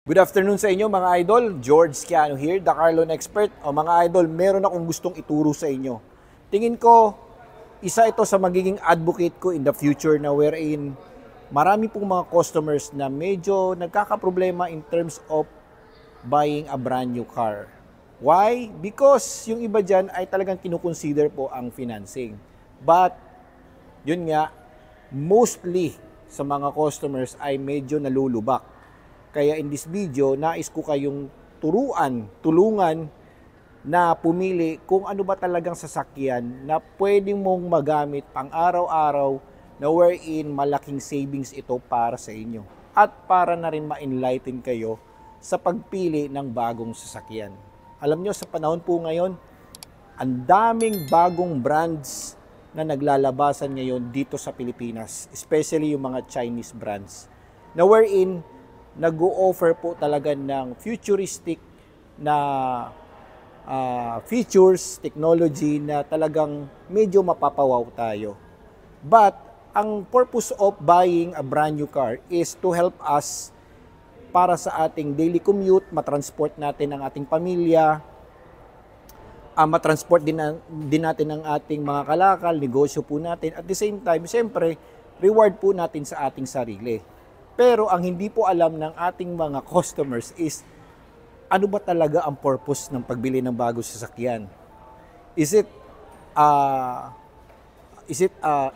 Good afternoon sa inyo mga idol. George Quiano here, the car loan expert. O mga idol, meron akong gustong ituro sa inyo. Tingin ko, isa ito sa magiging advocate ko in the future na wherein marami pong mga customers na medyo nagkakaproblema in terms of buying a brand new car. Why? Because yung iba dyan ay talagang kinukonsider po ang financing. But, yun nga, mostly sa mga customers ay medyo nalulubak. Kaya in this video, nais ko kayong tulungan na pumili kung ano ba talagang sasakyan na pwedeng mong magamit pang araw-araw na wherein malaking savings ito para sa inyo. At para na rin ma-enlighten kayo sa pagpili ng bagong sasakyan. Alam nyo, sa panahon po ngayon, ang daming bagong brands na naglalabasan ngayon dito sa Pilipinas, especially yung mga Chinese brands, na wherein nag-o-offer po talaga ng futuristic na features, technology na talagang medyo mapapawaw tayo. But, ang purpose of buying a brand new car is to help us para sa ating daily commute, matransport natin ang ating pamilya, matransport din natin ang ating mga kalakal, negosyo po natin. At the same time, siyempre, reward po natin sa ating sarili. Pero ang hindi po alam ng ating mga customers is ano ba talaga ang purpose ng pagbili ng bagong sasakyan? Is it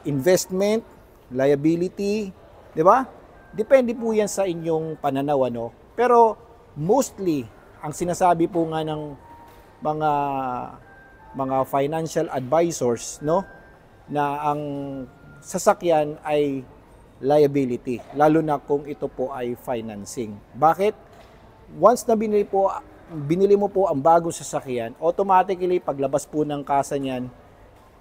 investment, liability, 'di ba? Depende po 'yan sa inyong pananaw, ano. Pero mostly ang sinasabi po nga ng mga financial advisors, no, na ang sasakyan ay liability, lalo na kung ito po ay financing. Bakit? Once na binili mo po ang bagong sasakyan, automatically paglabas po ng kasa niyan,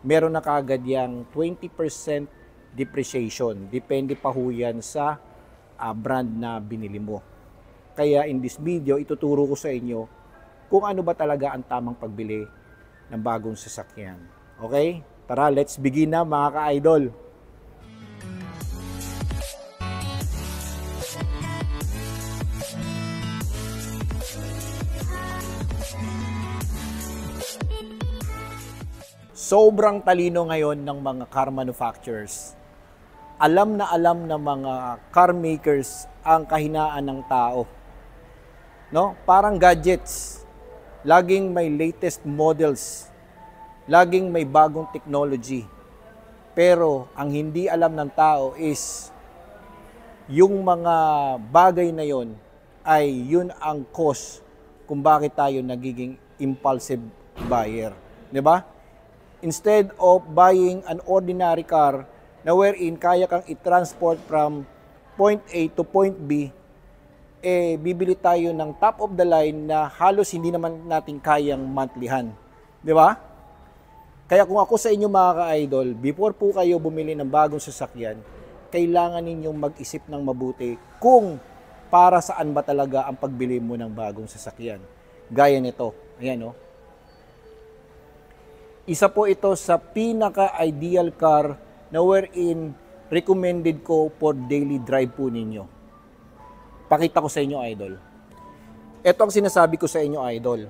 meron na kaagad yang 20% depreciation. Depende pa ho yan sa brand na binili mo. Kaya in this video, ituturo ko sa inyo kung ano ba talaga ang tamang pagbili ng bagong sasakyan. Okay? Tara, let's begin na mga ka-idol. Sobrang talino ngayon ng mga car manufacturers. Alam na mga car makers ang kahinaan ng tao. No? Parang gadgets. Laging may latest models. Laging may bagong technology. Pero ang hindi alam ng tao is yung mga bagay na yon ay yun ang cause kung bakit tayo nagiging impulsive buyer. 'Di ba? Instead of buying an ordinary car na wherein kaya kang i-transport from point A to point B, bibili tayo ng top of the line na halos hindi naman natin kayang monthlyhan. Di ba? Kaya kung ako sa inyo mga ka-idol, before po kayo bumili ng bagong sasakyan, kailangan ninyong mag-isip ng mabuti kung para saan ba talaga ang pagbili mo ng bagong sasakyan. Gaya nito. Ayan, no? Isa po ito sa pinaka-ideal car na wherein recommended ko for daily drive po ninyo. Pakita ko sa inyo, idol. Ito ang sinasabi ko sa inyo, idol.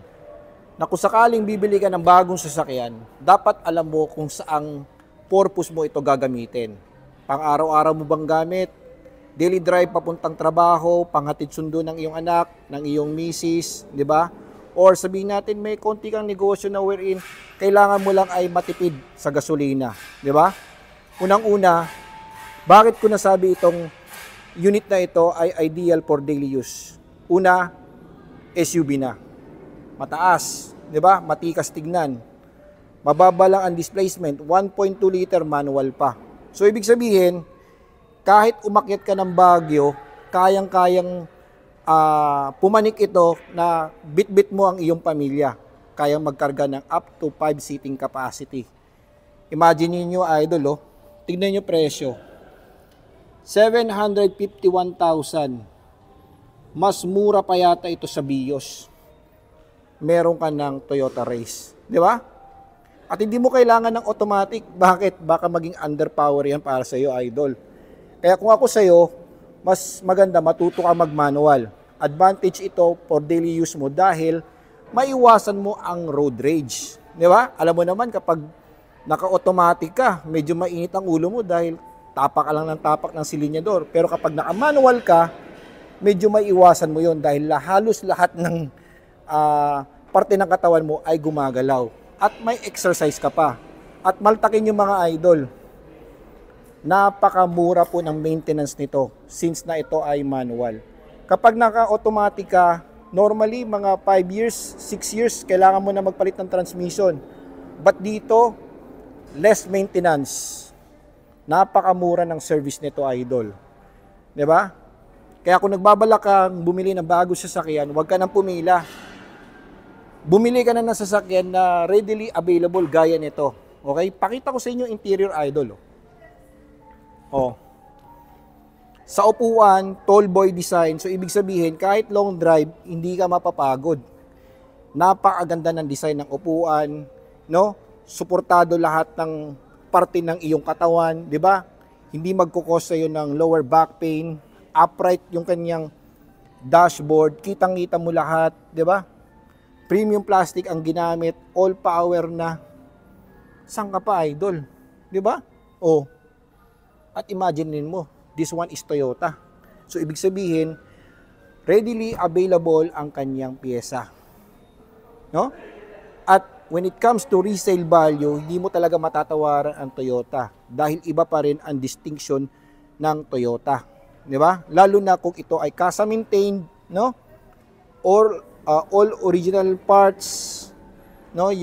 Na kung sakaling bibili ka ng bagong sasakyan, dapat alam mo kung saang purpose mo ito gagamitin. Pang araw-araw mo bang gamit? Daily drive papuntang trabaho, panghatid sundo ng iyong anak, ng iyong misis, di ba? Or sabihin natin may konti kang negosyo na wherein kailangan mo lang ay matipid sa gasolina. Di ba? Unang-una, bakit ko nasabi itong unit na ito ay ideal for daily use? Una, SUV na. Mataas. Di ba? Matikas tignan. Mababa lang ang displacement. 1.2 liter manual pa. So, ibig sabihin, kahit umakyat ka ng Baguio, kayang-kayang pumanik ito na bit-bit mo ang iyong pamilya. Kayang magkarga ng up to 5 seating capacity. Imagine niyo, idol, tignan niyo presyo. 751,000. Mas mura pa yata ito sa Vios. Meron ka ng Toyota Race. Di ba? At hindi mo kailangan ng automatic. Bakit? Baka maging underpower yan para sa iyo, idol. Kaya kung ako sa iyo, mas maganda matuto ka mag-manual. advantage ito for daily use mo dahil maiwasan mo ang road rage. Di ba? Alam mo naman kapag naka-automatic ka, medyo mainit ang ulo mo dahil tapak ka lang ng tapak ng silinyador. Pero kapag naka-manual ka, medyo maiwasan mo yon dahil halos lahat ng parte ng katawan mo ay gumagalaw. At may exercise ka pa. At maltakin yung mga idol. Napakamura po ng maintenance nito since na ito ay manual. Kapag naka-automatic ka, normally mga 5 years, 6 years, kailangan mo na magpalit ng transmission. But dito, less maintenance. Napakamura ng service nito, idol. 'Di ba? Kaya kung nagbabalak kang bumili ng bago sasakyan, huwag ka nang pumila. Bumili ka na ng sasakyan na readily available gaya nito. Okay? Pakita ko sa inyo interior, idol. Oh. Sa upuan, tall boy design. So, ibig sabihin, kahit long drive, hindi ka mapapagod. Napakaganda ng design ng upuan. No? Suportado lahat ng parte ng iyong katawan. Di ba? Hindi magkukos sa'yo ng lower back pain. Upright yung kanyang dashboard. Kitang-kita mo lahat. Di ba? Premium plastic ang ginamit. All power na. Saan ka pa, idol? Di ba? Oh. At imaginein mo, this one is Toyota. So, ibig sabihin, readily available ang kanyang pyesa. No? At when it comes to resale value, hindi mo talaga matatawaran ang Toyota dahil iba pa rin ang distinction ng Toyota. Di ba? Lalo na kung ito ay CASA-maintained, no? Or all original parts, no?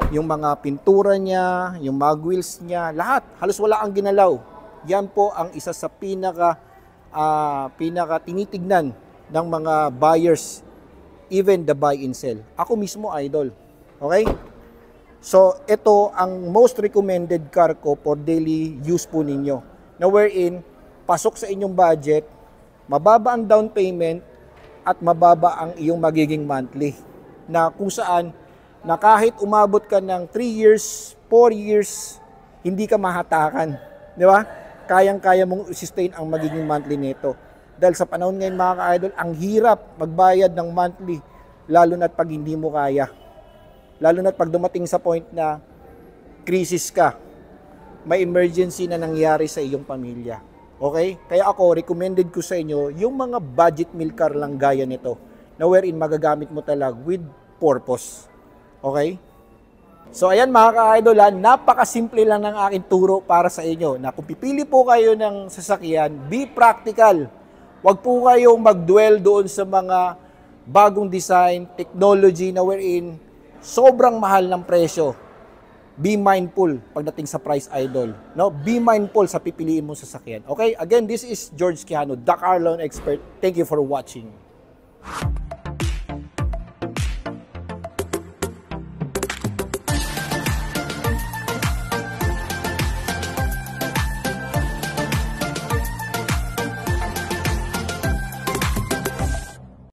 Yung mga pintura niya, yung mag wheels niya, lahat. Halos wala ang ginalaw. Yan po ang isa sa pinaka tinitignan ng mga buyers, even the buy and sell. Ako mismo, idol. Okay? So, ito ang most recommended car ko for daily use po ninyo. Na wherein, pasok sa inyong budget, mababa ang down payment, at mababa ang iyong magiging monthly. Na kung saan, na kahit umabot ka ng 3 years, 4 years, hindi ka mahatakan. Di ba? Kayang-kaya mong sustain ang magiging monthly nito. Dahil sa panahon ngayon, mga ka-idol, ang hirap magbayad ng monthly, lalo na't pag hindi mo kaya. Lalo na't pag dumating sa point na krisis ka, may emergency na nangyari sa iyong pamilya. Okay? Kaya ako, recommended ko sa inyo yung mga budget meal car lang gaya nito, na wherein magagamit mo talaga with purpose. Okay? So ayan mga ka-idol, napakasimple lang ng aking turo para sa inyo na kung pipili po kayo ng sasakyan, be practical. Huwag po kayong mag-dwell doon sa mga bagong design, technology na wherein sobrang mahal ng presyo. Be mindful pagdating sa price, idol. No? Be mindful sa pipiliin mong sasakyan. Okay? Again, this is George Quijano, the car loan expert. Thank you for watching.